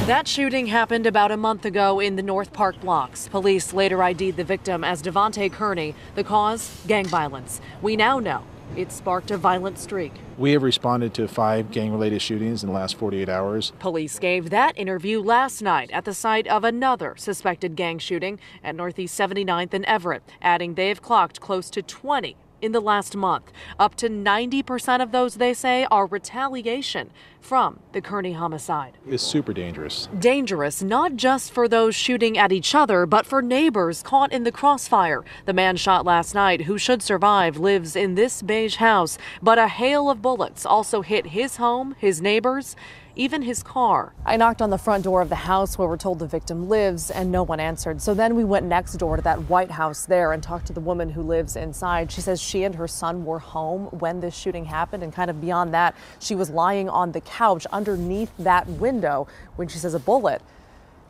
That shooting happened about a month ago in the North Park blocks. Police later ID'd the victim as Devontae Kearney. The cause, gang violence. We now know it sparked a violent streak. We have responded to 5 gang-related shootings in the last 48 hours. Police gave that interview last night at the site of another suspected gang shooting at Northeast 79th and Everett, adding they have clocked close to 20 in the last month. Up to 90% of those, they say, are retaliation from the Kearney homicide. It's super dangerous. Dangerous not just for those shooting at each other, but for neighbors caught in the crossfire. The man shot last night, who should survive, lives in this beige house, but a hail of bullets also hit his home, his neighbors, even his car. I knocked on the front door of the house where we're told the victim lives, and no one answered. So then we went next door to that white house there and talked to the woman who lives inside. She says she and her son were home when this shooting happened, and kind of beyond that, she was lying on the couch underneath that window when she says a bullet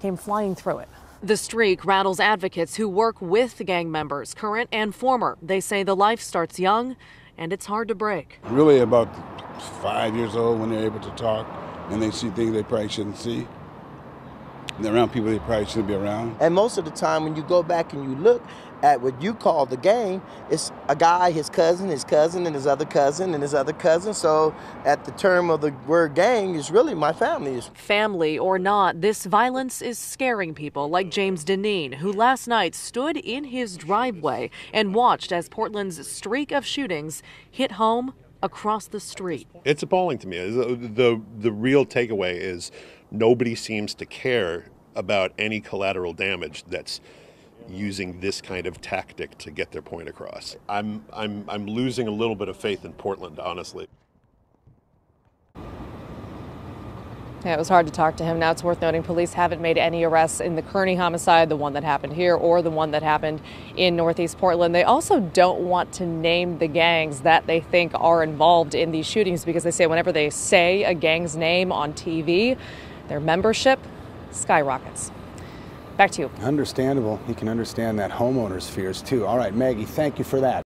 came flying through it. The streak rattles advocates who work with gang members, current and former. They say the life starts young and it's hard to break. Really about 5 years old when they're able to talk and they see things they probably shouldn't see. They're around people they probably shouldn't be around. And most of the time when you go back and you look at what you call the gang, it's a guy, his cousin, and his other cousin, and his other cousin. So at the term of the word gang is really my family. Family or not, this violence is scaring people like James Deneen, who last night stood in his driveway and watched as Portland's streak of shootings hit home across the street. It's appalling to me. The real takeaway is nobody seems to care about any collateral damage that's using this kind of tactic to get their point across. I'm losing a little bit of faith in Portland, honestly. Yeah, it was hard to talk to him. Now it's worth noting police haven't made any arrests in the Kearney homicide, the one that happened here, or the one that happened in Northeast Portland. They also don't want to name the gangs that they think are involved in these shootings because they say whenever they say a gang's name on TV, their membership skyrockets. Back to you. Understandable. You can understand that homeowner's fears too. All right, Maggie, thank you for that.